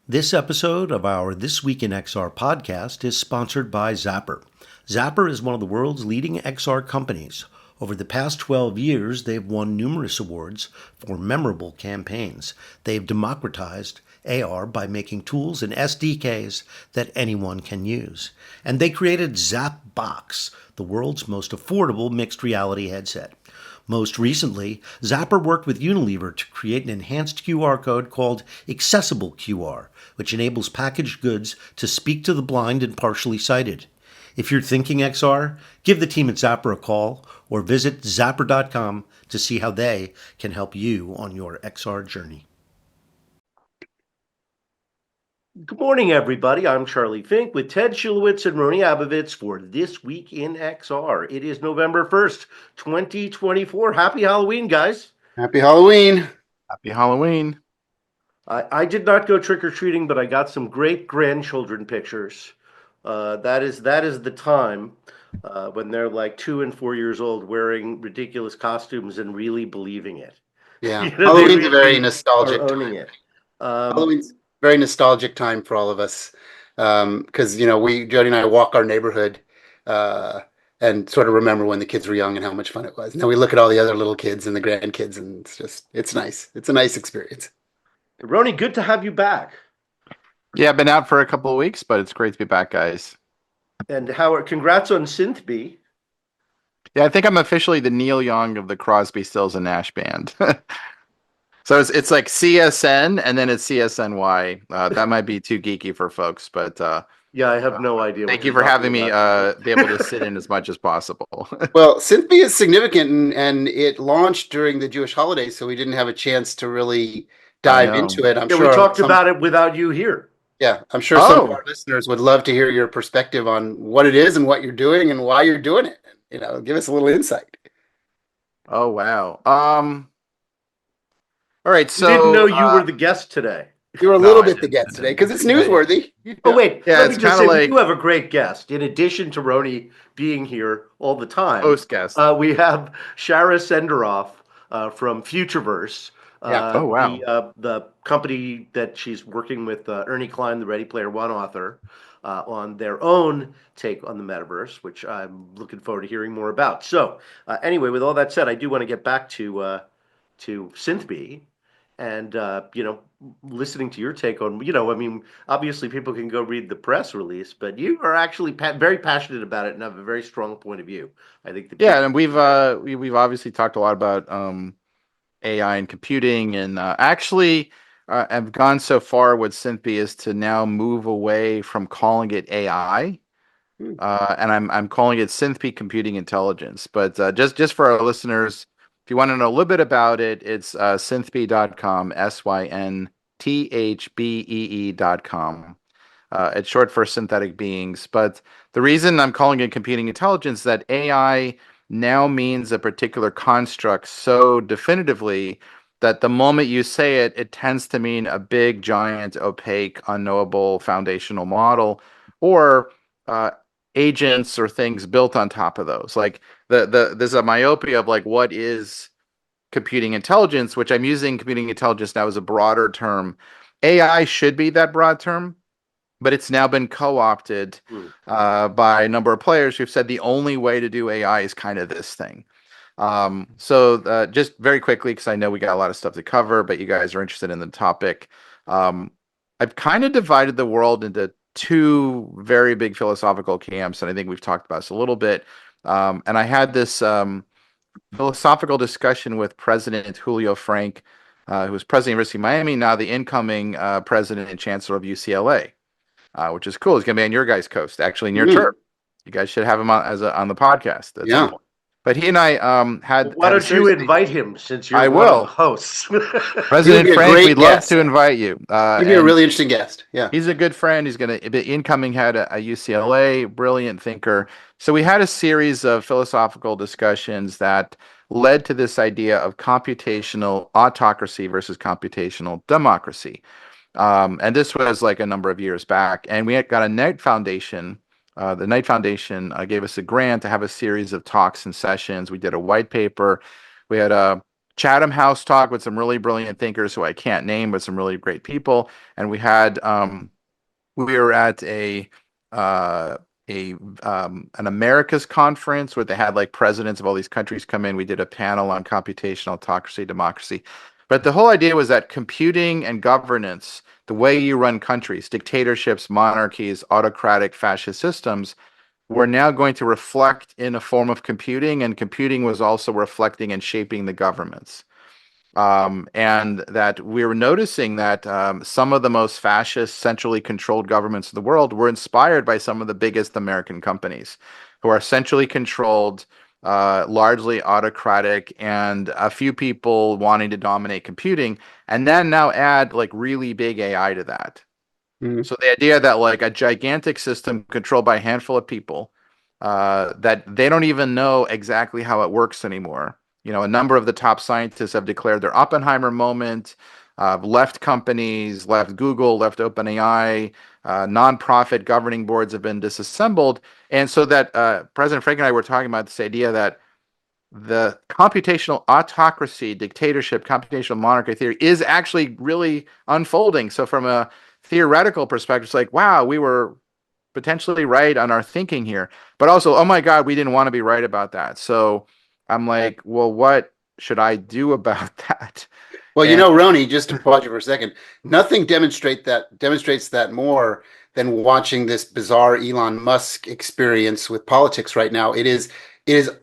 This episode of our This Week in XR podcast is sponsored by Zapper. Zapper is one of the world's leading XR companies. Over the past 12 years, they've won numerous awards for memorable campaigns. They've democratized AR by making tools and SDKs that anyone can use. And they created ZapBox, the world's most affordable mixed reality headset. Most recently, Zapper worked with Unilever to create an enhanced QR code called Accessible QR, which enables packaged goods to speak to the blind and partially sighted. If you're thinking XR, give the team at Zapper a call or visit zapper.com to see how they can help you on your XR journey. Good morning, everybody. I'm Charlie Fink with Ted Shulowitz and Rony Abovitz for This Week in XR. It is November 1st, 2024. Happy Halloween, guys. Happy Halloween. Happy Halloween. I did not go trick-or-treating, but I got some great grandchildren pictures. That is the time when they're like 2 and 4 years old wearing ridiculous costumes and really believing it. Yeah, Halloween's really a very nostalgic owning it. Halloween's very nostalgic time for all of us because Jody and I walk our neighborhood and sort of remember when the kids were young and how much fun it was. Now we look at all the other little kids and the grandkids, and it's nice. It's a nice experience. Rony, good to have you back. Yeah, I've been out for a couple of weeks, but it's great to be back, guys. And Howard, congrats on Synthbee. Yeah, I think I'm officially the Neil Young of the Crosby, Stills, and Nash band. So it's like CSN and then it's CSNY. That might be too geeky for folks, but yeah, I have no idea. Thank you for having me be able to sit in as much as possible. Well, Synthbee is significant, and it launched during the Jewish holidays, so we didn't have a chance to really dive into it. I'm sure we talked about it without you here. Yeah, I'm sure some of our listeners would love to hear your perspective on what it is and what you're doing and why you're doing it. Give us a little insight. Oh, wow. All right, so... I didn't know you were the guest today. You were a little bit the guest today because it's newsworthy. Oh, wait. Yeah, let it's me just kind say, of like... you have a great guest. In addition to Rony being here all the time, host guest. We have Shara Senderoff from Futureverse. Oh, wow. The company that she's working with, Ernie Klein, the Ready Player One author, on their own take on the metaverse, which I'm looking forward to hearing more about. So anyway, with all that said, I do want to get back to Synthbee and, listening to your take on, obviously people can go read the press release, but you are actually very passionate about it and have a very strong point of view. I think. And we've obviously talked a lot about AI and computing, and actually I've gone so far with Synthbee as to now move away from calling it AI, and I'm calling it Synthbee Computing Intelligence. But just for our listeners, if you want to know a little bit about it, it's synthbee.com, synthbee.com. It's short for synthetic beings. But the reason I'm calling it computing intelligence is that AI now means a particular construct so definitively that the moment you say it, it tends to mean a big, giant, opaque, unknowable foundational model, or agents or things built on top of those. Like there's a myopia of like what is computing intelligence, which I'm using computing intelligence now as a broader term. AI should be that broad term, but it's now been co-opted by a number of players who've said the only way to do AI is kind of this thing. So just very quickly, because I know we got a lot of stuff to cover, but you guys are interested in the topic. I've kind of divided the world into two very big philosophical camps, and I think we've talked about this a little bit. And I had this philosophical discussion with President Julio Frank, who was president of the University of Miami, now the incoming president and chancellor of UCLA. Which is cool. He's going to be on your guys' coast, actually, in your term. You guys should have him on the podcast. Yeah. But he and I had. Why don't you invite him since you're one of the hosts? President Frank, we'd love to invite you. He'd be a really interesting guest. Yeah. He's a good friend. He's going to be incoming head at UCLA, brilliant thinker. So we had a series of philosophical discussions that led to this idea of computational autocracy versus computational democracy. And this was like a number of years back. And we had got a Knight Foundation. The Knight Foundation gave us a grant to have a series of talks and sessions. We did a white paper. We had Chatham House talk with some really brilliant thinkers who I can't name, but some really great people. And we were at uh, an Americas conference where they had like presidents of all these countries come in. We did a panel on computational autocracy, democracy. But the whole idea was that computing and governance, the way you run countries, dictatorships, monarchies, autocratic fascist systems, were now going to reflect in a form of computing, and computing was also reflecting and shaping the governments. And that we were noticing that some of the most fascist, centrally controlled governments of the world were inspired by some of the biggest American companies who are centrally controlled, largely autocratic, and a few people wanting to dominate computing, and then now add like really big AI to that. Mhm. So the idea that like a gigantic system controlled by a handful of people, that they don't even know exactly how it works anymore. You know, a number of the top scientists have declared their Oppenheimer moment, left companies, left Google, left OpenAI, nonprofit governing boards have been disassembled. And so that President Frank and I were talking about this idea that the computational autocracy, dictatorship, computational monarchy theory is actually really unfolding. So from a theoretical perspective, it's like, wow, we were potentially right on our thinking here. But also, oh my God, we didn't want to be right about that. So I'm like, well, what should I do about that? Well, And Rony, just to pause you for a second, nothing demonstrates that more than watching this bizarre Elon Musk experience with politics right now. It is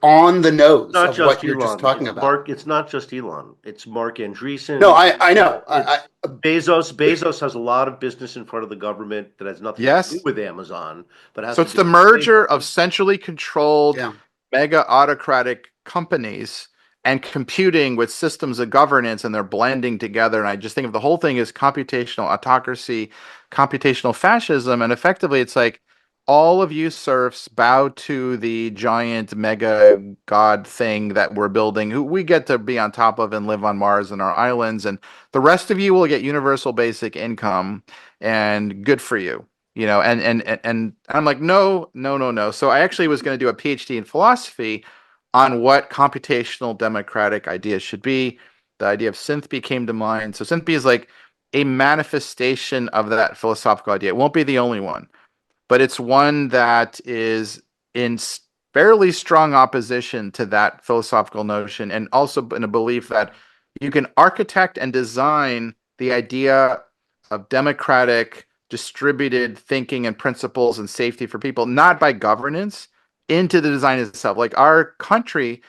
on the nose Not of just what you're just Elon. talking It's about. Mark. It's not just Elon. It's Mark No, Andreessen. I know. It's Bezos. Bezos has a lot of business in front of the government that has nothing to do yes, with Amazon, but has so to it's do the with merger Bezos. of centrally controlled Yeah. mega autocratic companies and computing with systems of governance, and they're blending together. And I just think of the whole thing as computational autocracy, computational fascism. And effectively, it's like all of you serfs bow to the giant mega god thing that we're building, who we get to be on top of and live on Mars and our islands. And the rest of you will get universal basic income, and good for you. You know, and I'm like, no, no, no, no. So I actually was going to do a PhD in philosophy on what computational democratic ideas should be. The idea of Synthbee came to mind. So Synthbee is like a manifestation of that philosophical idea. It won't be the only one, but it's one that is in fairly strong opposition to that philosophical notion, and also in a belief that you can architect and design the idea of democratic distributed thinking and principles and safety for people, not by governance, into the design itself. Like our country,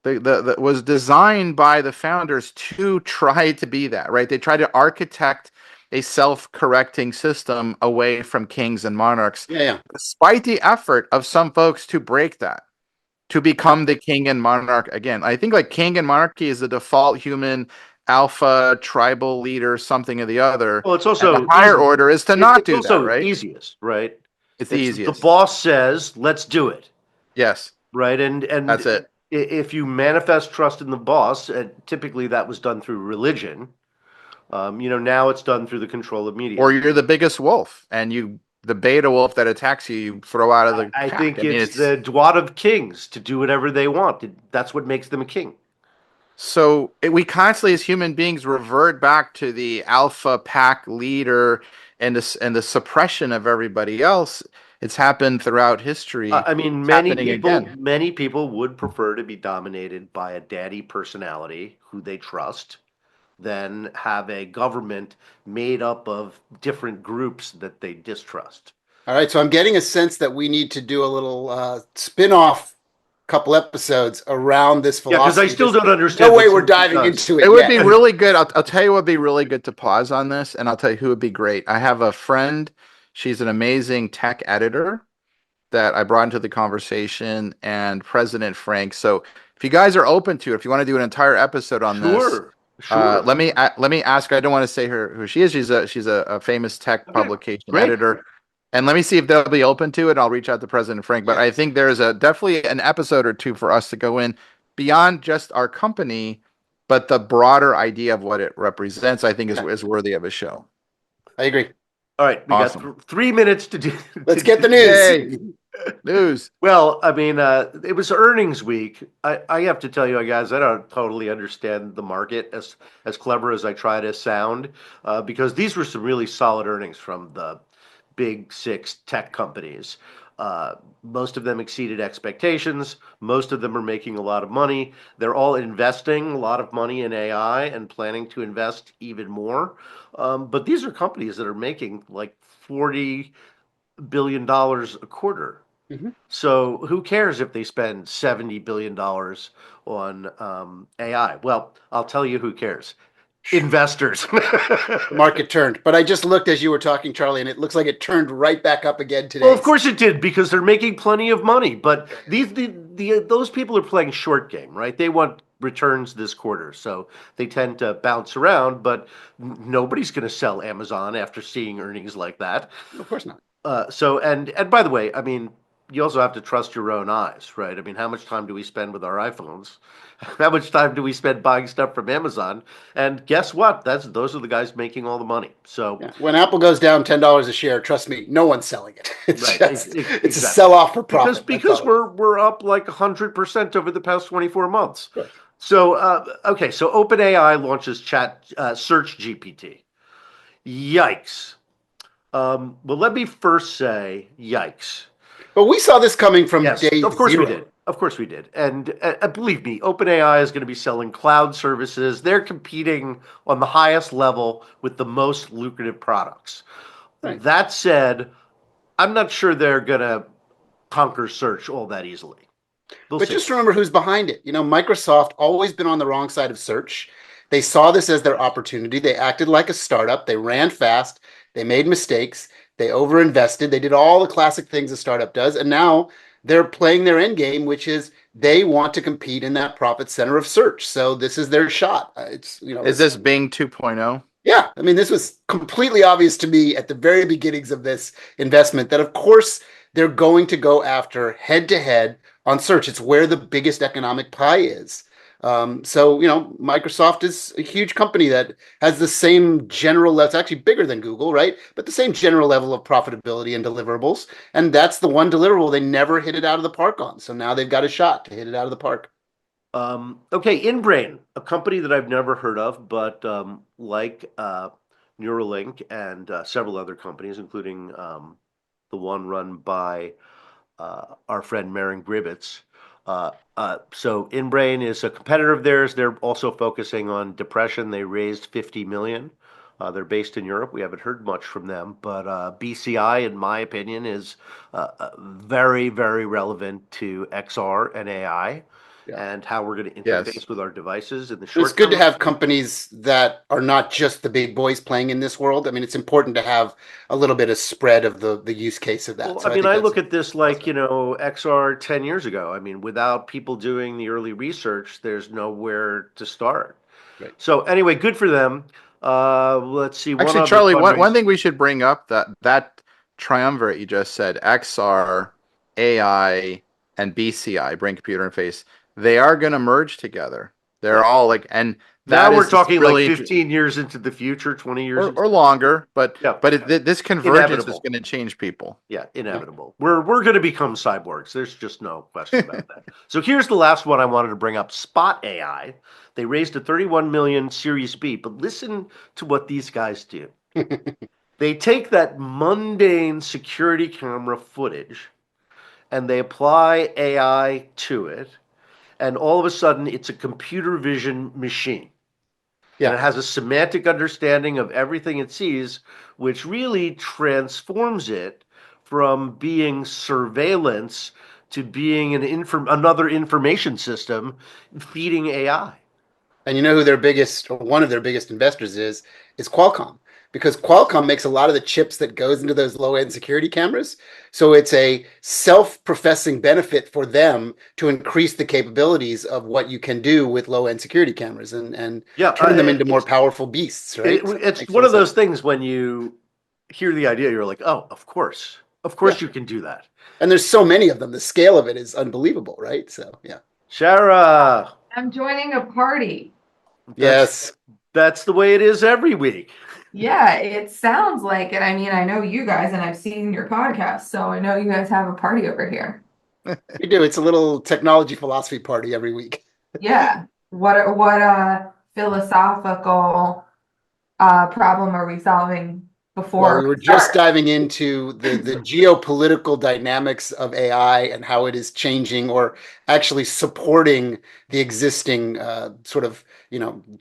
the was designed by the founders to try to be that, right? They tried to architect a self-correcting system away from kings and monarchs, Yeah. despite the effort of some folks to break that, to become the king and monarch again. I think like king and monarchy is the default human alpha tribal leader, something or the other. Well, it's And the also higher easy. order is to not It's do that, also right? easiest, right? It's the It's the easiest. boss says, "Let's do it," Yes, right? And that's it. if you manifest trust in the boss, and typically that was done through religion. Now it's done through the control of media. Or you're the biggest wolf, and the beta wolf that attacks you, you throw out of the I pack. think I mean, it's it's the Dwat of kings to do whatever they want. That's what makes them a king. so we constantly, as human beings, revert back to the alpha pack leader and the suppression of everybody else. It's happened throughout history. I mean, It's happening again. many people would prefer to be dominated by a daddy personality who they trust than have a government made up of different groups that they distrust. All right. So I'm getting a sense that we need to do a little spin-off couple episodes around this Yeah, because I philosophy. still There's don't understand no what way we're Synthbee diving does. into It it would yet. be really good. I'll tell you what would be really good to pause on this, and I'll tell you who would be great. I have a friend. She's an amazing tech editor that I brought into the conversation, and President Frank. So if you guys are open to it, if you want to do an entire episode on this, Sure, sure. let me ask her. I don't want to say who she is. She's a famous tech Okay, publication great. editor, and let me see if they'll be open to it. I'll reach out to President Frank. But Yeah. I think there's definitely an episode or two for us to go in beyond just our company, but the broader idea of what it represents. I think is worthy of a show. I agree. All right, we got Awesome. 3 minutes to do. Let's get the news. Yay. News. Well, I mean, it was earnings week. I have to tell you guys, I don't totally understand the market as clever as I try to sound, because these were some really solid earnings from the big six tech companies. Most of them exceeded expectations. Most of them are making a lot of money. They're all investing a lot of money in AI and planning to invest even more. But these are companies that are making like $40 billion a quarter. Mhm. So who cares if they spend $70 billion on AI? Well, I'll tell you who cares. Investors. The market turned, but I just looked as you were talking, Charlie, and it looks like it turned right back up again today. Well, of course it did because they're making plenty of money. But those people are playing short game, right? They want returns this quarter, so they tend to bounce around. But nobody's going to sell Amazon after seeing earnings like that. Of course not. And by the way, I mean, you also have to trust your own eyes, right? I mean, how much time do we spend with our iPhones? How much time do we spend buying stuff from Amazon? And guess what? Those are the guys making all the money. So Yeah. When Apple goes down $10 a share, trust me, no one's selling it. It's right, just exactly. it's a sell off for profit. Because we're up like 100% over the past 24 months. Of course. So okay, so OpenAI launches Search GPT. Yikes. Well, let me first say yikes. But we saw this coming from Yes, day of course we zero. did. Of course we did. And believe me, OpenAI is going to be selling cloud services. They're competing on the highest level with the most lucrative products. Right. That said, I'm not sure they're going to conquer search all that easily. But just remember who's behind it. Microsoft always been on the wrong side of search. They saw this as their opportunity. They acted like a startup. They ran fast. They made mistakes. They overinvested. They did all the classic things a startup does. And now they're playing their end game, which is they want to compete in that profit center of search. So this is their shot. Is this Bing 2.0? Yeah, I mean, this was completely obvious to me at the very beginnings of this investment that, of course, they're going to go after head to head on search. It's where the biggest economic pie is. Microsoft is a huge company that has the same general, that's actually bigger than Google, right? But the same general level of profitability and deliverables. And that's the one deliverable they never hit it out of the park on. So now they've got a shot to hit it out of the park. Okay, Inbrain, a company that I've never heard of, but like Neuralink and several other companies, including the one run by our friend Maren Gribitz. So Inbrain is a competitor of theirs. They're also focusing on depression. They raised 50 million. They're based in Europe. We haven't heard much from them, but BCI, in my opinion, is very, very relevant to XR and AI. Yeah. And how we're going to Yes. interface with our devices in the short term. It's good to have companies that are not just the big boys playing in this world. I mean, it's important to have a little bit of spread of the use case of that. Well, So I mean, think I that's look at this like, XR 10 years ago. I mean, without people doing the early research, there's nowhere to start. Right. So anyway, good for them. Let's see. One Actually, other Charlie, one fundraising. thing we should bring up that triumvirate you just said, XR, AI, and BCI, brain computer interface, they are going to merge together. They're all like, and that Now we're is talking really like 15 years into the future, 20 years into or longer, but Yeah. this convergence Inevitable. is going to change people. Yeah, inevitable. We're going to become cyborgs. There's just no question about that. So here's the last one I wanted to bring up. Spot AI. They raised a 31 million Series B, but listen to what these guys do. They take that mundane security camera footage and they apply AI to it, and all of a sudden it's a computer vision machine. Yeah. And it has a semantic understanding of everything it sees, which really transforms it from being surveillance to being another information system feeding AI. And you know who their biggest, or one of their biggest investors is Qualcomm, because Qualcomm makes a lot of the chips that goes into those low-end security cameras. So it's a self-professing benefit for them to increase the capabilities of what you can do with low-end security cameras and turn them into more powerful beasts, right? It's one of those things when you hear the idea, you're like, oh, of course you can do that. And there's so many of them. The scale of it is unbelievable, right? So, yeah. Shara. I'm joining a party. Yes. That's the way it is every week. Yeah, it sounds like it. I mean, I know you guys and I've seen your podcast, so I know you guys have a party over here. We do. It's a little technology philosophy party every week. Yeah. What philosophical problem are we solving Well, before we we were just start? diving into the geopolitical dynamics of AI and how it is changing or actually supporting the existing sort of,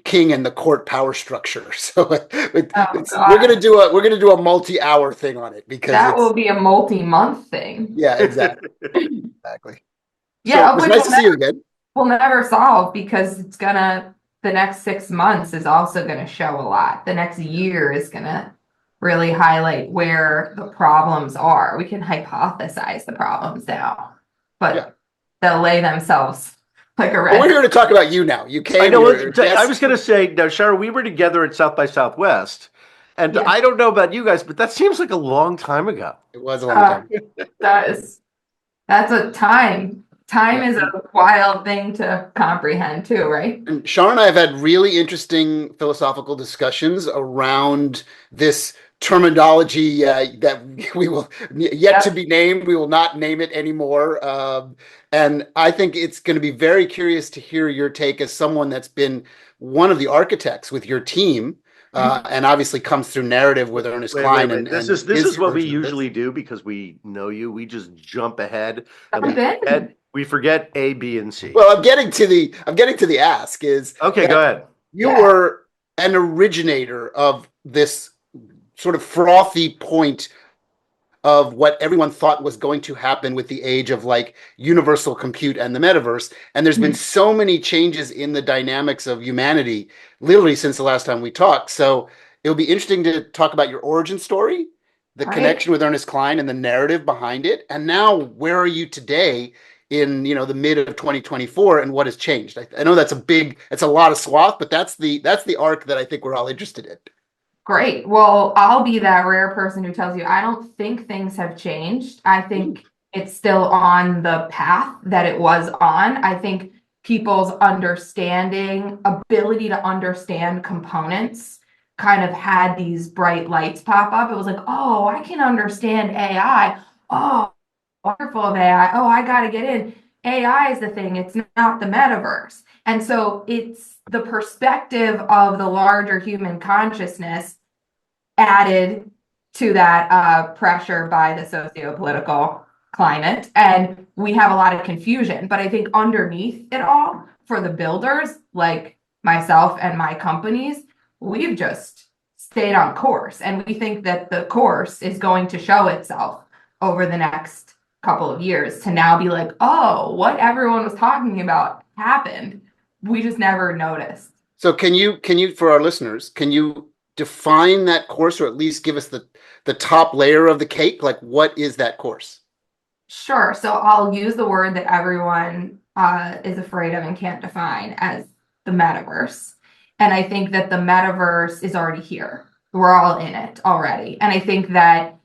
king and the court power structure. So Oh we're gonna God. do a multi-hour thing on it because That it's will be a multi-month thing. yeah, exactly. So Yeah, it of was which nice to see you again. we'll never solve because the next 6 months is also gonna show a lot. The next year is gonna really highlight where the problems are. We can hypothesize the problems now, Yeah. but they'll lay themselves like a Well, we're red. here to talk about you now. You I came, know. you're a I was guest. going to say, now, Shara, we were together at South by Southwest, and Yeah, I don't know about you guys, but that seems like a long time ago. It was a long uh, time. that is that's a time. Time Yeah. is a wild thing to comprehend too, right? And Sean and I have had really interesting philosophical discussions around this terminology that we will yet to Yep. be named. We will not name it anymore. And I think it's going to be very curious to hear your take as someone that's been one of the architects with your team, and obviously comes through narrative with Ernest Wait, Klein wait. This and is his what we version of this. usually do because we know you. We just jump ahead and Jump in. we forget A, B, and C. Well, I'm getting to the ask is Okay, go that ahead. you Yeah. were an originator of this sort of frothy point of what everyone thought was going to happen with the age of like universal compute and the metaverse. And there's been so many changes in the dynamics of humanity literally since the last time we talked. So it'll be interesting to talk about your origin story, the All right. connection with Ernest Klein and the narrative behind it. And now where are you today in the mid of 2024 and what has changed? I know it's a lot of swath, but that's the arc that I think we're all interested in. Great. Well, I'll be that rare person who tells you I don't think things have changed. I think it's still on the path that it was on. I think people's ability to understand components kind of had these bright lights pop up. It was like, oh, I can understand AI. Oh, wonderful of AI. Oh, I got to get in. AI is the thing, it's not the metaverse. And so it's the perspective of the larger human consciousness added to that pressure by the socio-political climate. And we have a lot of confusion. But I think underneath it all, for the builders like myself and my companies, we've just stayed on course. And we think that the course is going to show itself over the next couple of years to now be like, oh, what everyone was talking about happened. We just never noticed. So can you for our listeners, can you define that course or at least give us the top layer of the cake? Like what is that course? Sure. So I'll use the word that everyone is afraid of and can't define as the metaverse. And I think that the metaverse is already here. We're all in it already. And I think that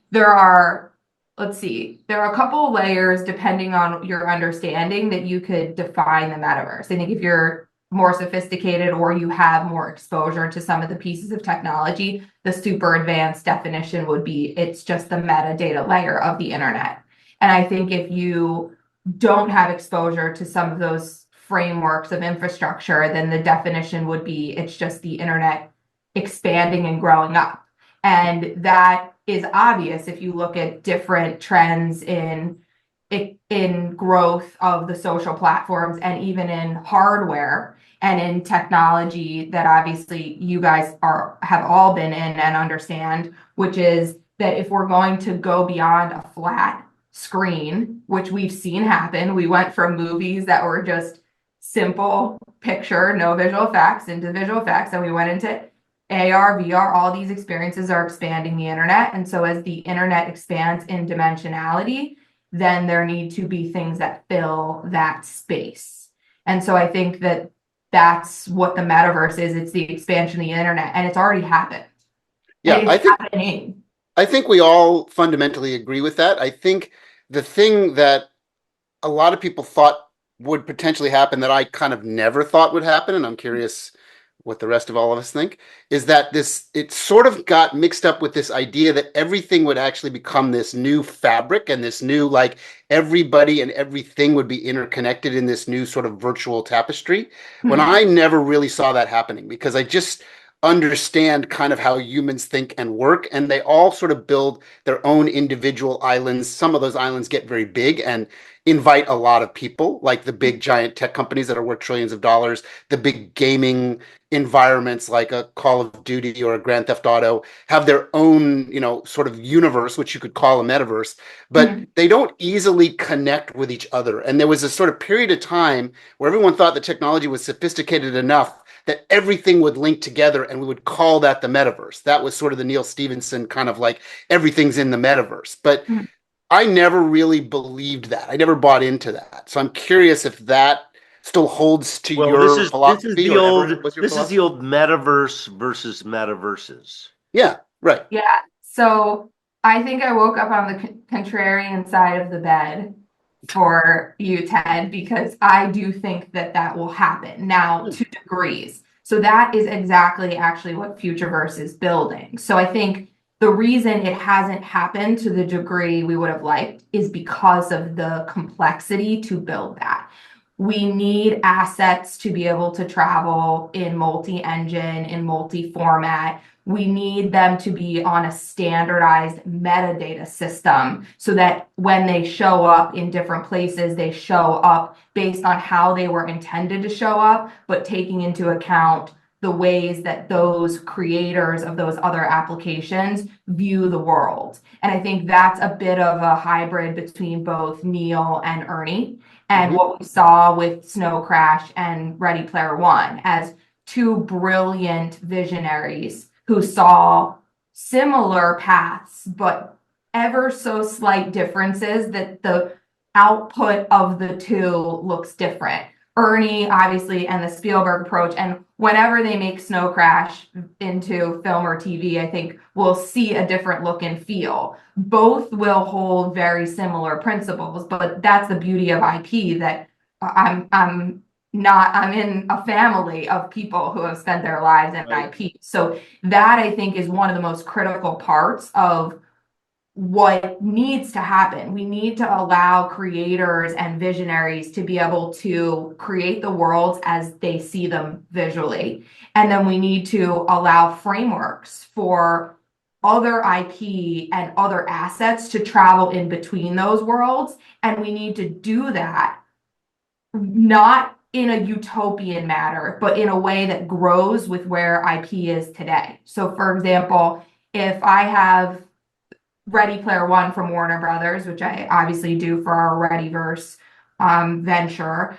let's see, there are a couple of layers depending on your understanding that you could define the metaverse. I think if you're more sophisticated or you have more exposure to some of the pieces of technology, the super advanced definition would be it's just the metadata layer of the internet. And I think if you don't have exposure to some of those frameworks of infrastructure, then the definition would be it's just the internet expanding and growing up. And that is obvious if you look at different trends in growth of the social platforms and even in hardware and in technology that obviously you guys have all been in and understand, which is that if we're going to go beyond a flat screen, which we've seen happen. We went from movies that were just simple picture, no visual effects, into visual effects, and we went into AR, VR. All these experiences are expanding the internet. And so as the internet expands in dimensionality, then there need to be things that fill that space. And so I think that that's what the metaverse is. It's the expansion of the internet, and it's already happened. Yeah, And it's happening. I think we all fundamentally agree with that. I think the thing that a lot of people thought would potentially happen that I kind of never thought would happen, and I'm curious what the rest of all of us think, is that it sort of got mixed up with this idea that everything would actually become this new fabric and this new, like, everybody and everything would be interconnected in this new sort of virtual tapestry. When I never really saw that happening, because I just understand kind of how humans think and work, and they all sort of build their own individual islands. Some of those islands get very big and invite a lot of people, like the big giant tech companies that are worth trillions of dollars, the big gaming environments like a Call of Duty or a Grand Theft Auto have their own, sort of universe, which you could call a metaverse, but they don't easily connect with each other. And there was a sort of period of time where everyone thought the technology was sophisticated enough that everything would link together, and we would call that the metaverse. That was sort of the Neil Stephenson kind of like everything's in the metaverse. But I never really believed that. I never bought into that. So I'm curious if that still holds to your philosophy. This is the old metaverse versus metaverses. Yeah, right. Yeah. So I think I woke up on the contrarian side of the bed for you, Ted, because I do think that will happen now to degrees. So that is exactly actually what Futureverse is building. So I think the reason it hasn't happened to the degree we would have liked is because of the complexity to build that. We need assets to be able to travel in multi-engine, in multi-format. We need them to be on a standardized metadata system so that when they show up in different places, they show up based on how they were intended to show up, but taking into account the ways that those creators of those other applications view the world. And I think that's a bit of a hybrid between both Neil and Ernie, and what we saw with Snow Crash and Ready Player One as two brilliant visionaries who saw similar paths, but ever so slight differences that the output of the two looks different. Ernie, obviously, and the Spielberg approach. And whenever they make Snow Crash into film or TV, I think we'll see a different look and feel. Both will hold very similar principles, but that's the beauty of IP, that I'm in a family of people who have spent their lives in IP. So that, I think, is one of the most critical parts of what needs to happen. We need to allow creators and visionaries to be able to create the worlds as they see them visually. And then we need to allow frameworks for other IP and other assets to travel in between those worlds. And we need to do that not in a utopian manner, but in a way that grows with where IP is today. So, for example, if I have Ready Player One from Warner Brothers, which I obviously do for our Readyverse venture,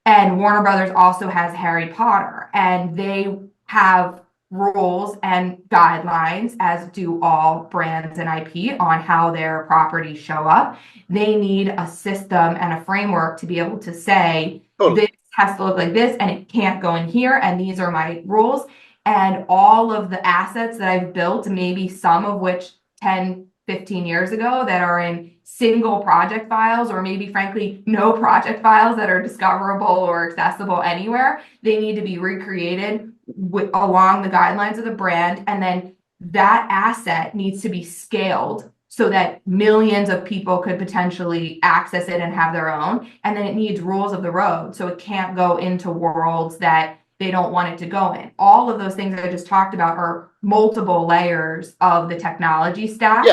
and Warner Brothers also has Harry Potter, and they have rules and guidelines, as do all brands and IP, on how their properties show up. They need a system and a framework to be able to say, this has to look like this, and it can't go in here, and these are my rules. And all of the assets that I've built, maybe some of which 10, 15 years ago, that are in single project files, or maybe frankly no project files that are discoverable or accessible anywhere, they need to be recreated along the guidelines of the brand. And then that asset needs to be scaled so that millions of people could potentially access it and have their own. And then it needs rules of the road, so it can't go into worlds that they don't want it to go in. All of those things I just talked about are multiple layers of the technology stack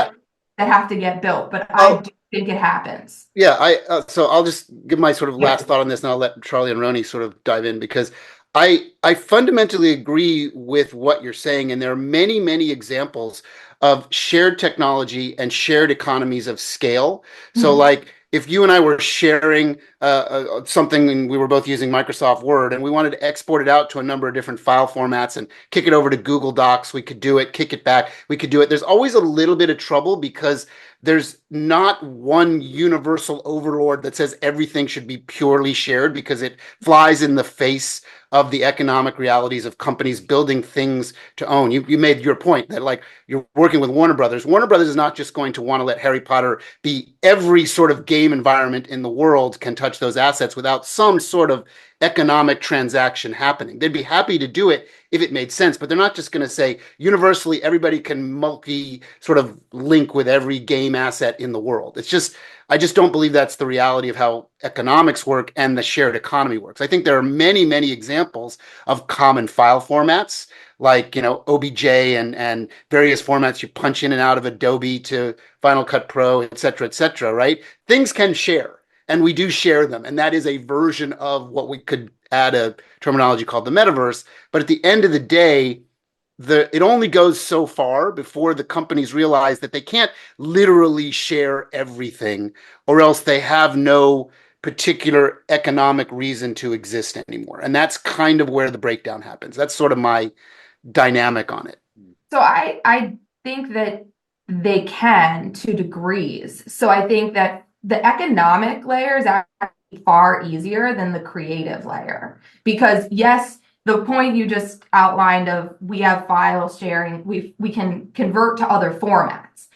that have to get built, but I do think it happens. Yeah, so I'll just give my sort of last thought on this, and I'll let Charlie and Rony sort of dive in, because I fundamentally agree with what you're saying, and there are many, many examples of shared technology and shared economies of scale. So like, if you and I were sharing something and we were both using Microsoft Word and we wanted to export it out to a number of different file formats and kick it over to Google Docs, we could do it, kick it back, we could do it. There's always a little bit of trouble because there's not one universal overlord that says everything should be purely shared, because it flies in the face of the economic realities of companies building things to own. You made your point that, like, you're working with Warner Brothers. Warner Brothers is not just going to want to let Harry Potter be every sort of game environment in the world can touch those assets without some sort of economic transaction happening. They'd be happy to do it if it made sense, but they're not just going to say universally everybody can multi sort of link with every game asset in the world. I just don't believe that's the reality of how economics work and the shared economy works. I think there are many, many examples of common file formats like, OBJ and various formats you punch in and out of Adobe to Final Cut Pro, et cetera, right? Things can share. And we do share them. And that is a version of what we could add a terminology called the metaverse. But at the end of the day, it only goes so far before the companies realize that they can't literally share everything, or else they have no particular economic reason to exist anymore. And that's kind of where the breakdown happens. That's sort of my dynamic on it. So I think that they can to degrees. So I think that the economic layer is actually far easier than the creative layer, because yes, the point you just outlined of we have file sharing, we can convert to other formats.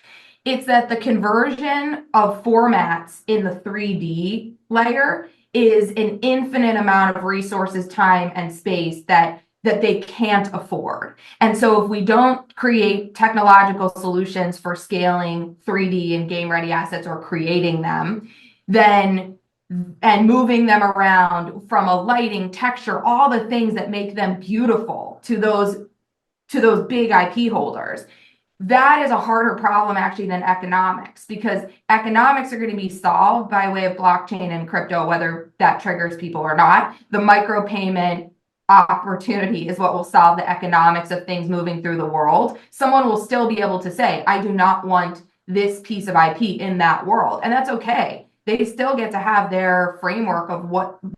It's that the conversion of formats in the 3D layer is an infinite amount of resources, time, and space that they can't afford. And so if we don't create technological solutions for scaling 3D and game ready assets or creating them, then and moving them around from a lighting, texture, all the things that make them beautiful to those big IP holders, that is a harder problem actually than economics, because economics are going to be solved by way of blockchain and crypto, whether that triggers people or not. The micropayment opportunity is what will solve the economics of things moving through the world. Someone will still be able to say, I do not want this piece of IP in that world. And that's okay. They still get to have their framework of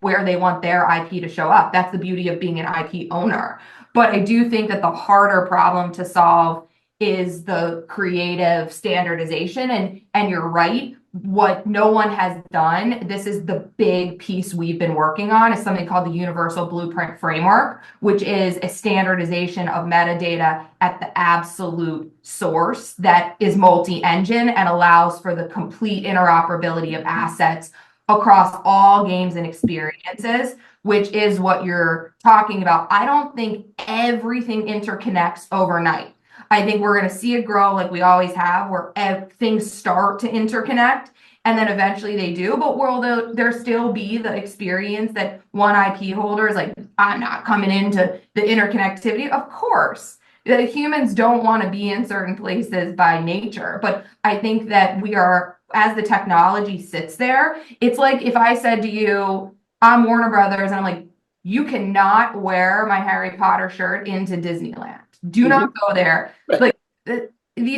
where they want their IP to show up. That's the beauty of being an IP owner. But I do think that the harder problem to solve is the creative standardization. And you're right. What no one has done, this is the big piece we've been working on, is something called the Universal Blueprint Framework, which is a standardization of metadata at the absolute source that is multi-engine and allows for the complete interoperability of assets across all games and experiences, which is what you're talking about. I don't think everything interconnects overnight. I think we're going to see it grow like we always have, where things start to interconnect and then eventually they do. But will there still be the experience that one IP holder is like, I'm not coming into the interconnectivity? Of course. The humans don't want to be in certain places by nature. But I think that we are, as the technology sits there, it's like if I said to you, I'm Warner Brothers, and I'm like, you cannot wear my Harry Potter shirt into Disneyland. Do not go there. Like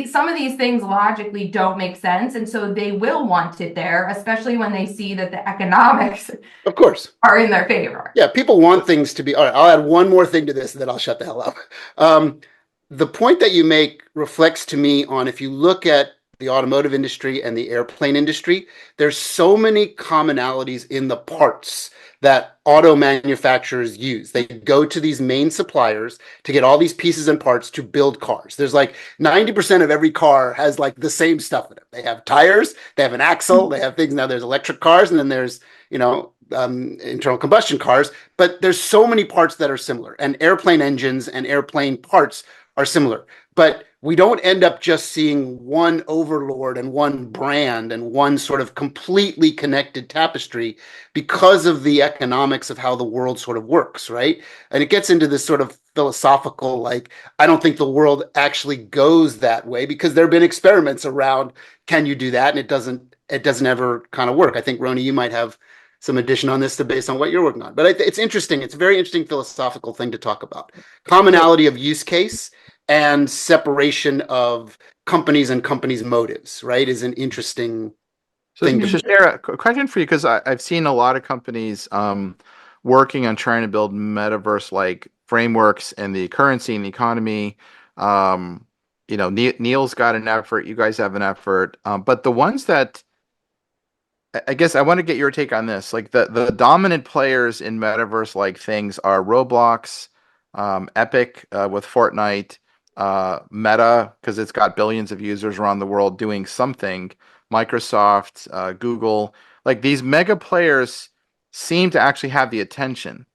some of these things logically don't make sense. And so they will want it there, especially when they see that the economics, of course, are in their favor. Yeah, people want things to be. All right, I'll add one more thing to this, and then I'll shut the hell up. The point that you make reflects to me on, if you look at the automotive industry and the airplane industry, there's so many commonalities in the parts that auto manufacturers use. They go to these main suppliers to get all these pieces and parts to build cars. There's like 90% of every car has like the same stuff in it. They have tires, they have an axle, they have things. Now there's electric cars, and then there's, internal combustion cars, but there's so many parts that are similar, and airplane engines and airplane parts are similar. But we don't end up just seeing one overlord and one brand and one sort of completely connected tapestry because of the economics of how the world sort of works, right? And it gets into this sort of philosophical, like, I don't think the world actually goes that way, because there have been experiments around, can you do that? And it doesn't ever kind of work. I think, Rony, you might have some addition on this based on what you're working on. But it's interesting. It's a very interesting philosophical thing to talk about. Commonality of use case and separation of companies and companies' motives, right, is an interesting thing. So, Shara, a question for you, because I've seen a lot of companies working on trying to build metaverse-like frameworks in the currency and the economy. Neil's got an effort. You guys have an effort. But the ones that I guess I want to get your take on this. Like the dominant players in metaverse-like things are Roblox, Epic with Fortnite, Meta, because it's got billions of users around the world doing something, Microsoft, Google. Like these mega players seem to actually have the attention.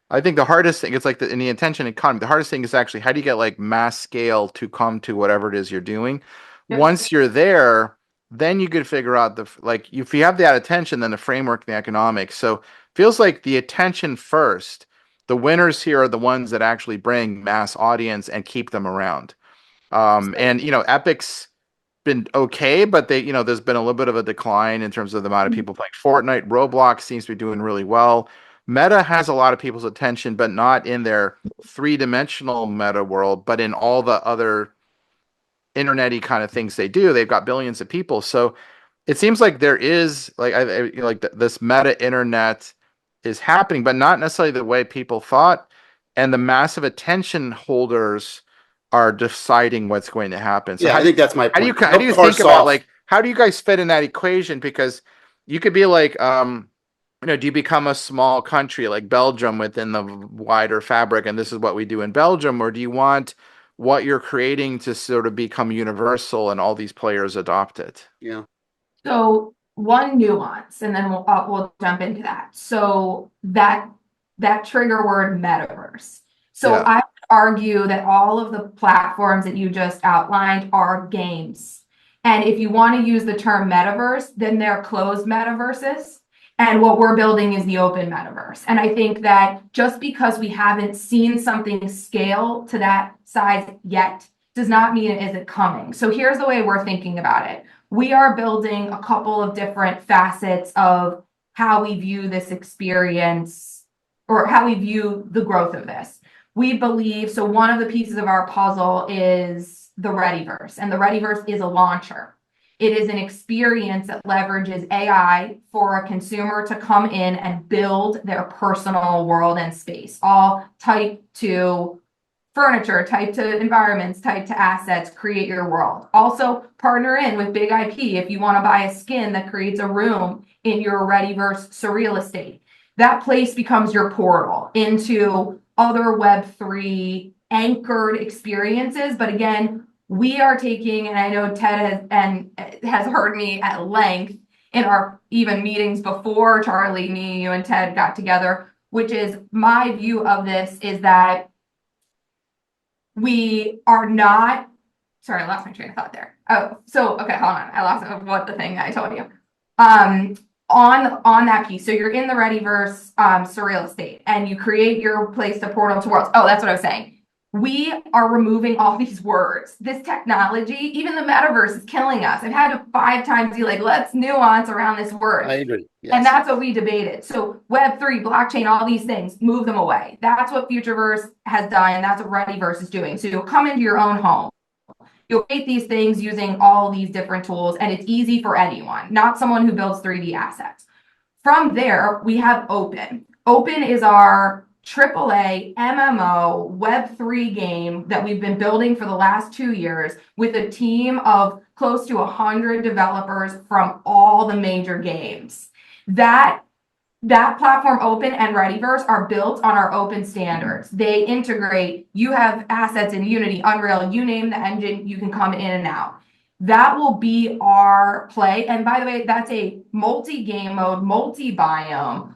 I think the hardest thing, it's like in the attention economy, the hardest thing is actually how do you get like mass scale to come to whatever it is you're doing. Yep. Once you're there, then you could figure out like if you have that attention, then the framework, the economics. So feels like the attention first. The winners here are the ones that actually bring mass audience and keep them around. And Epic's been okay, but there's been a little bit of a decline in terms of the amount of people playing Fortnite. Roblox seems to be doing really well. Meta has a lot of people's attention, but not in their three-dimensional meta world, but in all the other internet-y kind of things they do. They've got billions of people. So it seems like there is this meta internet is happening, but not necessarily the way people thought. And the massive attention holders are deciding what's going to happen. So I think that's my point. How do you think about like how do you guys fit in that equation? Because you could be like, do you become a small country like Belgium within the wider fabric, and this is what we do in Belgium, or do you want what you're creating to sort of become universal and all these players adopt it? Yeah. So one nuance, and then we'll jump into that. So that trigger word metaverse. So Yeah. I would argue that all of the platforms that you just outlined are games. And if you want to use the term metaverse, then they're closed metaverses. And what we're building is the open metaverse. And I think that just because we haven't seen something scale to that size yet does not mean it isn't coming. So here's the way we're thinking about it. We are building a couple of different facets of how we view this experience or how we view the growth of this. We believe, so one of the pieces of our puzzle is the Readyverse, and the Readyverse is a launcher. It is an experience that leverages AI for a consumer to come in and build their personal world and space, all type to furniture, type to environments, type to assets, create your world. Also partner in with big IP if you want to buy a skin that creates a room in your Readyverse surreal estate. That place becomes your portal into other Web3 anchored experiences. But again, we are taking, and I know Ted has heard me at length in our even meetings before Charlie, me, you, and Ted got together, which is my view of this is that we are not, sorry, I lost my train of thought there. Oh, so, okay, hold on. I lost what the thing I told you. On that piece, so you're in the Readyverse surreal estate and you create your place to portal to worlds. Oh, that's what I was saying. We are removing all these words. This technology, even the metaverse, is killing us. I've had to 5 times be like, let's nuance around this word. I agree. Yes. And that's what we debated. So Web3, blockchain, all these things, move them away. That's what Futureverse has done, and that's what Readyverse is doing. So you'll come into your own home. You'll create these things using all these different tools, and it's easy for anyone, not someone who builds 3D assets. From there, we have Open. Open is our AAA MMO Web3 game that we've been building for the last 2 years with a team of close to 100 developers from all the major games. That platform, Open and Readyverse, are built on our open standards. They integrate, you have assets in Unity, Unreal, you name the engine, you can come in and out. That will be our play. And by the way, that's a multi-game mode, multi-biome.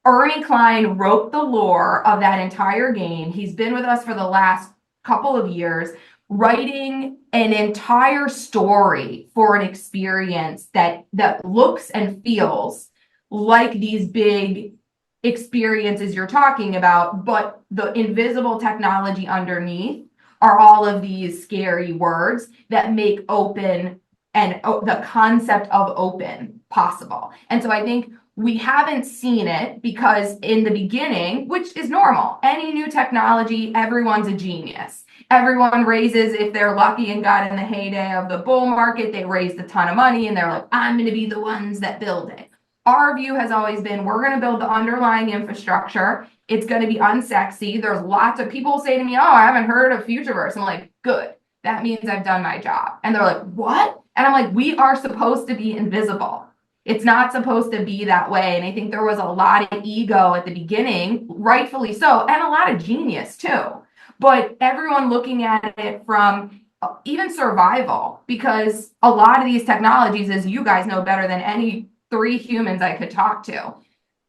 Ernie Klein wrote the lore of that entire game. He's been with us for the last couple of years, writing an entire story for an experience that looks and feels like these big experiences you're talking about, but the invisible technology underneath are all of these scary words that make open and the concept of open possible. And so I think we haven't seen it because in the beginning, which is normal, any new technology, everyone's a genius. Everyone raises, if they're lucky and got in the heyday of the bull market, they raised a ton of money and they're like, I'm going to be the ones that build it. Our view has always been, we're going to build the underlying infrastructure. It's going to be unsexy. There's lots of people say to me, oh, I haven't heard of Futureverse. I'm like, good. That means I've done my job. And they're like, what? And I'm like, we are supposed to be invisible. It's not supposed to be that way. And I think there was a lot of ego at the beginning, rightfully so, and a lot of genius too. But everyone looking at it from even survival, because a lot of these technologies, as you guys know better than any 3 humans I could talk to,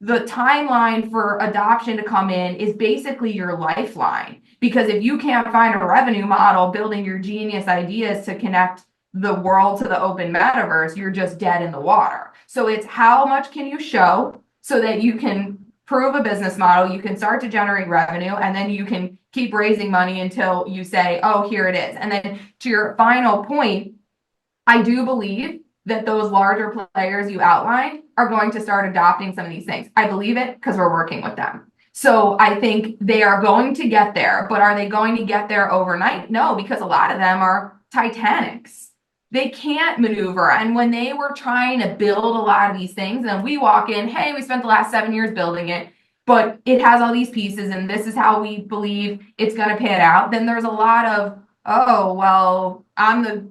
the timeline for adoption to come in is basically your lifeline. Because if you can't find a revenue model building your genius ideas to connect the world to the open metaverse, you're just dead in the water. So it's how much can you show so that you can prove a business model, you can start to generate revenue, and then you can keep raising money until you say, oh, here it is. And then to your final point, I do believe that those larger players you outlined are going to start adopting some of these things. I believe it because we're working with them. So I think they are going to get there, but are they going to get there overnight? No, because a lot of them are Titanics. They can't maneuver. And when they were trying to build a lot of these things, and we walk in, hey, we spent the last 7 years building it, but it has all these pieces, and this is how we believe it's going to pan out, then there's a lot of, oh, well, I'm the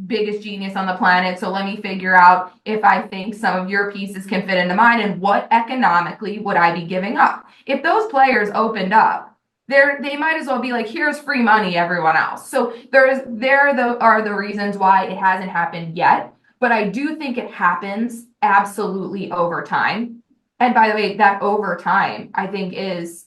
biggest genius on the planet, so let me figure out if I think some of your pieces can fit into mine, and what economically would I be giving up? If those players opened up, they might as well be like, here's free money, everyone else. So are the reasons why it hasn't happened yet. But I do think it happens absolutely over time. And by the way, that over time, I think, is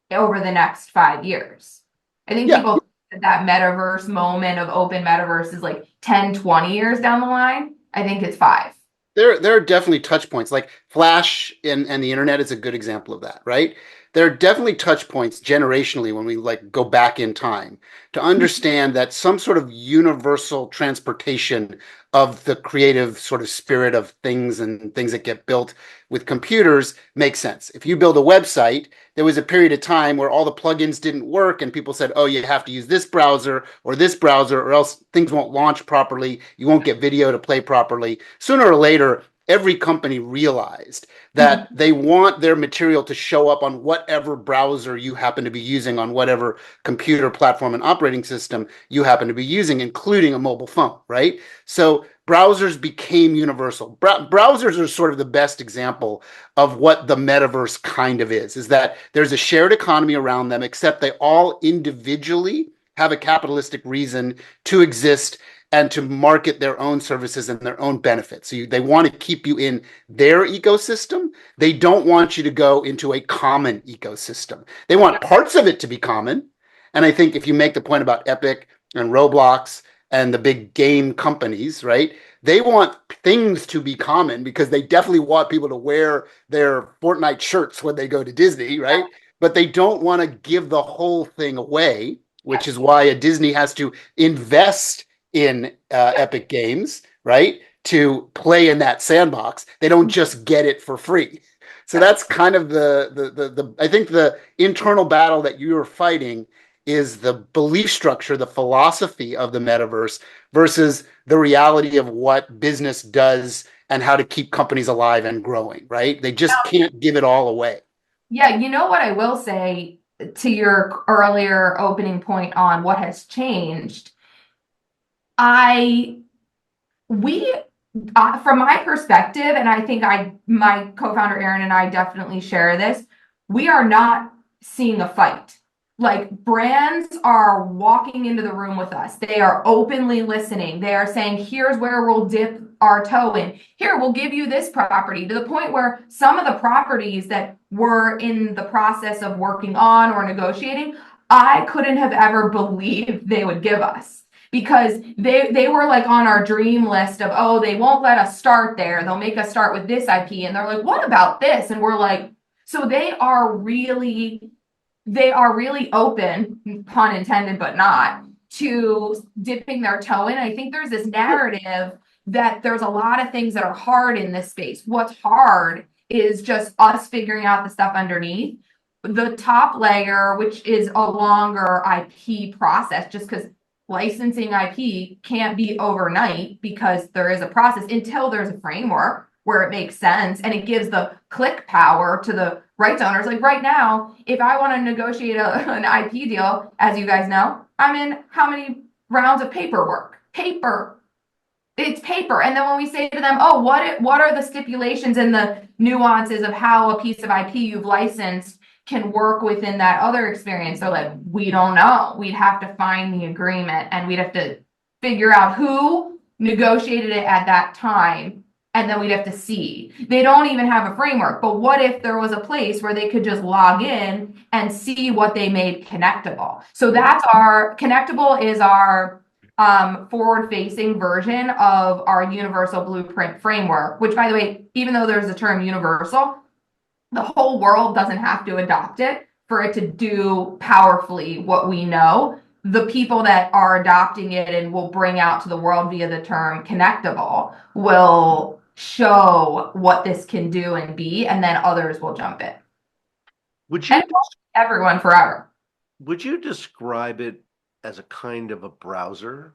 over the next 5 years. I think people think that metaverse moment of open metaverse is like 10, 20 years down the line. I think it's 5. There are definitely touch points. Like Flash and the internet is a good example of that, right? There are definitely touch points generationally when we like go back in time to understand that some sort of universal transportation of the creative sort of spirit of things and things that get built with computers makes sense. If you build a website, there was a period of time where all the plugins didn't work and people said, oh, you have to use this browser or else things won't launch properly. You won't get video to play properly. Sooner or later, every company realized that they want their material to show up on whatever browser you happen to be using, on whatever computer platform and operating system you happen to be using, including a mobile phone, right? So browsers became universal. Browsers are sort of the best example of what the metaverse kind of is that there's a shared economy around them, except they all individually have a capitalistic reason to exist and to market their own services and their own benefits. So they want to keep you in their ecosystem. They don't want you to go into a common ecosystem. They want parts of it to be common. And I think if you make the point about Epic and Roblox and the big game companies, right? They want things to be common because they definitely want people to wear their Fortnite shirts when they go to Disney, right? But they don't want to give the whole thing away, which is why a Disney has to invest in Epic Games, right? To play in that sandbox. They don't just get it for free. So that's kind of the I think the internal battle that you're fighting is the belief structure, the philosophy of the metaverse versus the reality of what business does and how to keep companies alive and growing, right? They just can't give it all away. Yeah, you know what I will say to your earlier opening point on what has changed. From my perspective, and I think my co-founder Aaron and I definitely share this, we are not seeing a fight. Like, brands are walking into the room with us. They are openly listening. They are saying, here's where we'll dip our toe in. Here, we'll give you this property, to the point where some of the properties that we're in the process of working on or negotiating, I couldn't have ever believed they would give us. Because they were like on our dream list of, oh, they won't let us start there. They'll make us start with this IP. And they're like, what about this? And we're like, so they are really open, pun intended, but not, to dipping their toe in. I think there's this narrative that there's a lot of things that are hard in this space. What's hard is just us figuring out the stuff underneath. The top layer, which is a longer IP process, just because licensing IP can't be overnight, because there is a process until there's a framework where it makes sense and it gives the click power to the rights owners. Like right now, if I want to negotiate an IP deal, as you guys know, I'm in how many rounds of paperwork? It's paper. And then when we say to them, oh, what are the stipulations and the nuances of how a piece of IP you've licensed can work within that other experience? They're like, we don't know. We'd have to find the agreement and we'd have to figure out who negotiated it at that time and then we'd have to see. They don't even have a framework. But what if there was a place where they could just log in and see what they made connectable? So that's our connectable is our forward-facing version of our universal blueprint framework, which, by the way, even though there's the term universal, the whole world doesn't have to adopt it for it to do powerfully what we know. The people that are adopting it and will bring out to the world via the term connectable will show what this can do and be, and then others will jump in. Would you, Everyone forever. would you describe it as a kind of a browser?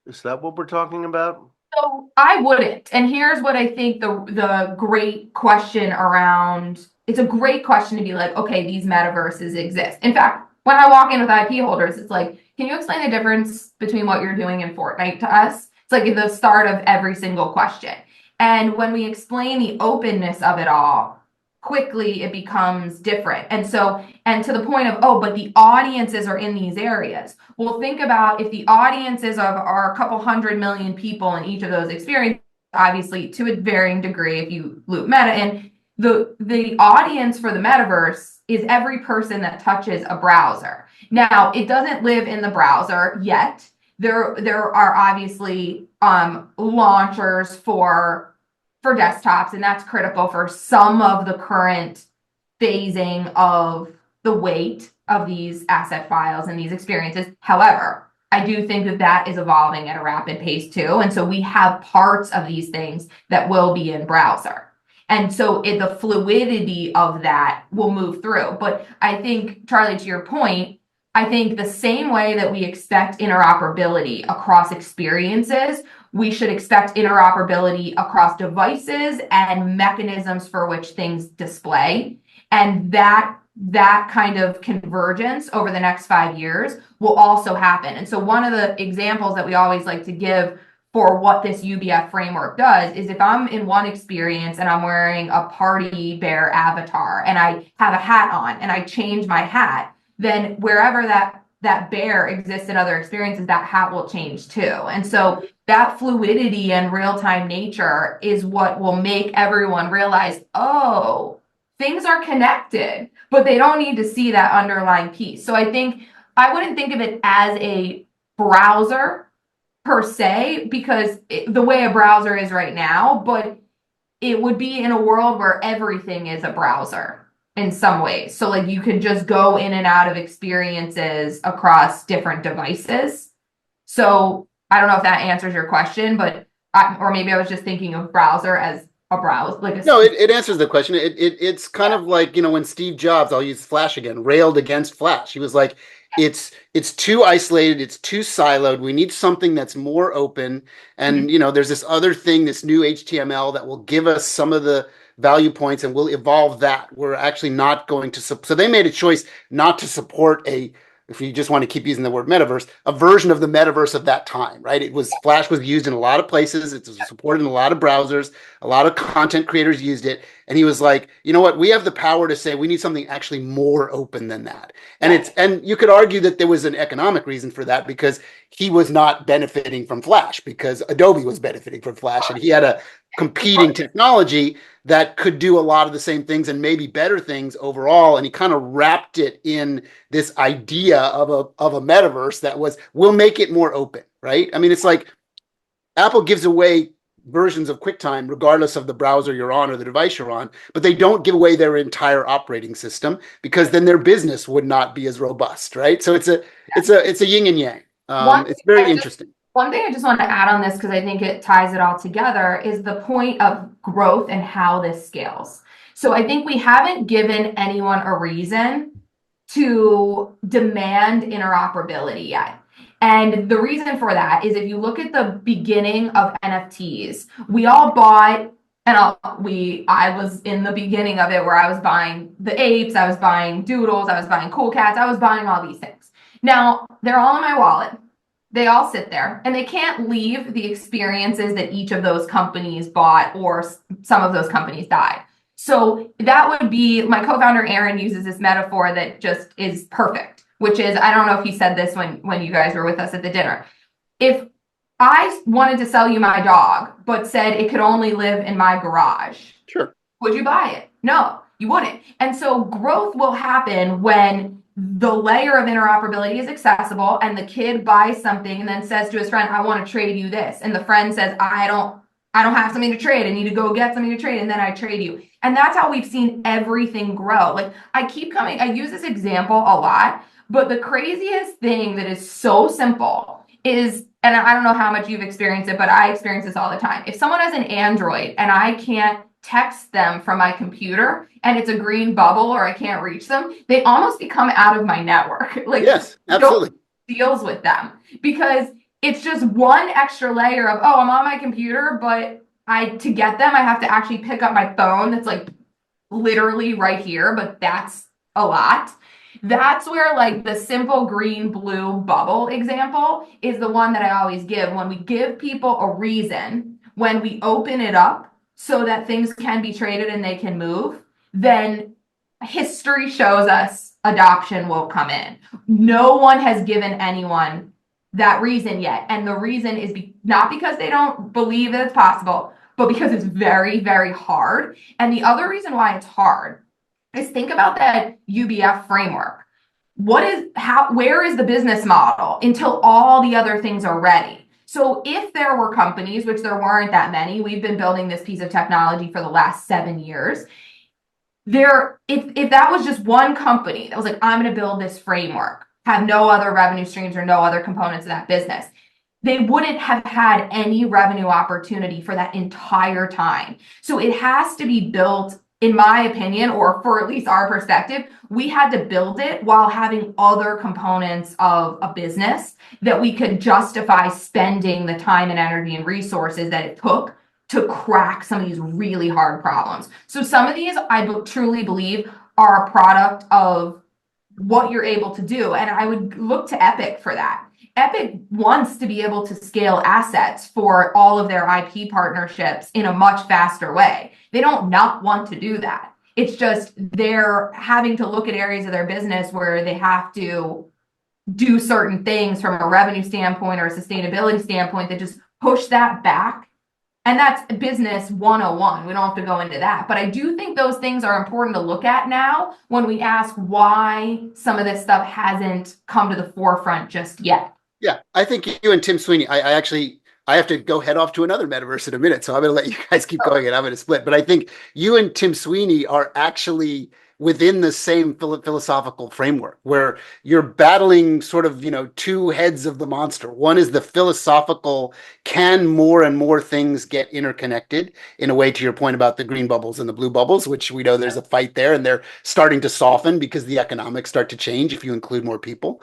Is that what we're talking about? So I wouldn't. And here's what I think the great question around, it's a great question to be like, okay, these metaverses exist. In fact, when I walk in with IP holders, it's like, can you explain the difference between what you're doing in Fortnite to us? It's like the start of every single question. And when we explain the openness of it all, quickly it becomes different. And so, and to the point of, oh, but the audiences are in these areas. Well, think about if the audiences are a couple 100 million people in each of those experiences, obviously to a varying degree, if you loop meta in, the audience for the metaverse is every person that touches a browser. Now, it doesn't live in the browser yet. There are obviously launchers for desktops, and that's critical for some of the current phasing of the weight of these asset files and these experiences. However, I do think that that is evolving at a rapid pace too. And so we have parts of these things that will be in browser. And so the fluidity of that will move through. But I think, Charlie, to your point, I think the same way that we expect interoperability across experiences, we should expect interoperability across devices and mechanisms for which things display. And that kind of convergence over the next 5 years will also happen. And so one of the examples that we always like to give for what this UBF framework does is if I'm in one experience and I'm wearing a party bear avatar and I have a hat on and I change my hat, then wherever that bear exists in other experiences, that hat will change too. And so that fluidity and real-time nature is what will make everyone realize, oh, things are connected, but they don't need to see that underlying piece. So I think I wouldn't think of it as a browser per se, because the way a browser is right now, but it would be in a world where everything is a browser in some ways. So like you can just go in and out of experiences across different devices. So I don't know if that answers your question, but or maybe I was just thinking of browser as a browse. No, it answers the question. It's kind of like, when Steve Jobs, I'll use Flash again, railed against Flash. He was like, it's too isolated, it's too siloed. We need something that's more open. And there's this other thing, this new HTML that will give us some of the value points, and we'll evolve that. We're actually not going to so they made a choice not to support if you just want to keep using the word metaverse, a version of the metaverse of that time, right? Flash was used in a lot of places. It was supported in a lot of browsers. A lot of content creators used it. And he was like, you know what? We have the power to say we need something actually more open than that. And you could argue that there was an economic reason for that, because he was not benefiting from Flash, because Adobe was benefiting from Flash, and he had a competing technology that could do a lot of the same things and maybe better things overall. And he kind of wrapped it in this idea of a metaverse that we'll make it more open, right? I mean, it's like Apple gives away versions of QuickTime regardless of the browser you're on or the device you're on, but they don't give away their entire operating system, because then their business would not be as robust, right? So it's a yin and yang. It's very interesting. One thing I just want to add on this, because I think it ties it all together, is the point of growth and how this scales. So I think we haven't given anyone a reason to demand interoperability yet. And the reason for that is if you look at the beginning of NFTs, we all bought, and I was in the beginning of it where I was buying the apes, I was buying doodles, I was buying cool cats, I was buying all these things. Now, they're all in my wallet. They all sit there, and they can't leave the experiences that each of those companies bought, or some of those companies died. So that would be, my co-founder Aaron uses this metaphor that just is perfect, which is, I don't know if he said this when you guys were with us at the dinner. If I wanted to sell you my dog, but said it could only live in my garage. Sure. Would you buy it? No, you wouldn't. And so growth will happen when the layer of interoperability is accessible and the kid buys something and then says to his friend, I want to trade you this. And the friend says, I don't have something to trade. I need to go get something to trade. And then I trade you. And that's how we've seen everything grow. Like I use this example a lot, but the craziest thing that is so simple is, and I don't know how much you've experienced it, but I experience this all the time. If someone has an Android and I can't text them from my computer and it's a green bubble or I can't reach them, they almost become out of my network. Like, yes, absolutely. Deals with them because it's just one extra layer of, oh, I'm on my computer, but to get them, I have to actually pick up my phone that's like literally right here, but that's a lot. That's where like the simple green blue bubble example is the one that I always give. When we give people a reason, when we open it up so that things can be traded and they can move, then history shows us adoption will come in. No one has given anyone that reason yet. And the reason is not because they don't believe that it's possible, but because it's very, very hard. And the other reason why it's hard is think about that UBF framework. Where is the business model until all the other things are ready? So if there were companies, which there weren't that many, we've been building this piece of technology for the last 7 years. If that was just one company that was like, I'm going to build this framework, have no other revenue streams or no other components of that business, they wouldn't have had any revenue opportunity for that entire time. So it has to be built, in my opinion, or for at least our perspective, we had to build it while having other components of a business that we could justify spending the time and energy and resources that it took to crack some of these really hard problems. So some of these, I truly believe, are a product of what you're able to do. And I would look to Epic for that. Epic wants to be able to scale assets for all of their IP partnerships in a much faster way. They don't not want to do that. It's just they're having to look at areas of their business where they have to do certain things from a revenue standpoint or a sustainability standpoint that just push that back. And that's business 101. We don't have to go into that. But I do think those things are important to look at now when we ask why some of this stuff hasn't come to the forefront just yet. Yeah, I think you and Tim Sweeney, I have to go head off to another metaverse in a minute, so I'm going to let you guys keep going and I'm going to split. But I think you and Tim Sweeney are actually within the same philosophical framework where you're battling sort of, two heads of the monster. One is the philosophical, can more and more things get interconnected in a way, to your point about the green bubbles and the blue bubbles, which we know there's a fight there and they're starting to soften because the economics start to change if you include more people.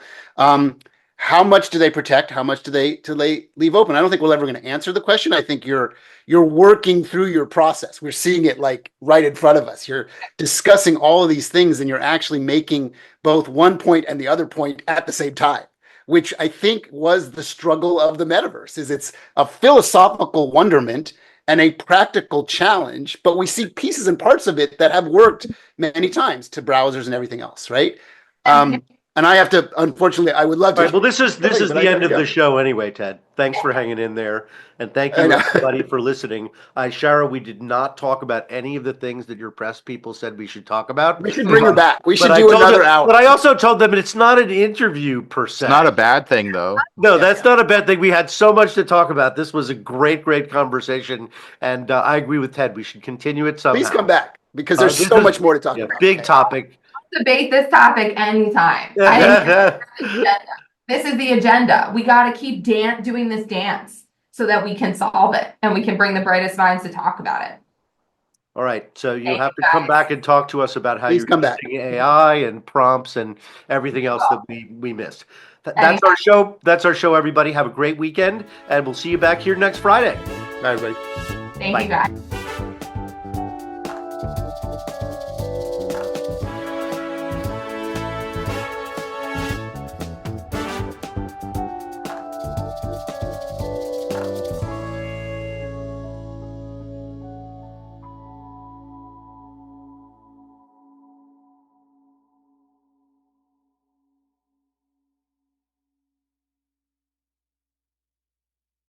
How much do they protect? How much do they leave open? I don't think we're ever going to answer the question. I think you're working through your process. We're seeing it like right in front of us. You're discussing all of these things and you're actually making both one point and the other point at the same time, which I think was the struggle of the metaverse. Is it's a philosophical wonderment and a practical challenge, but we see pieces and parts of it that have worked many times to browsers and everything else, right? And I have to, unfortunately, I would love to. All right, well, this is the end of the show anyway, Ted. Thanks for hanging in there. And thank you, everybody, for listening. Shara, we did not talk about any of the things that your press people said we should talk about. We should bring her back. We should do another hour. But I also told them it's not an interview per se. It's not a bad thing, though. No, that's not a bad thing. We had so much to talk about. This was a great, great conversation. And I agree with Ted. We should continue it somehow. Please come back because there's so much more to talk about. Big topic. Debate this topic anytime. This is the agenda. We got to keep doing this dance so that we can solve it and we can bring the brightest minds to talk about it. All right. So you have to come back and talk to us about how you're using AI and prompts and everything else that we missed. That's our show. That's our show, everybody. Have a great weekend, and we'll see you back here next Friday. Bye, everybody. Thank you, guys.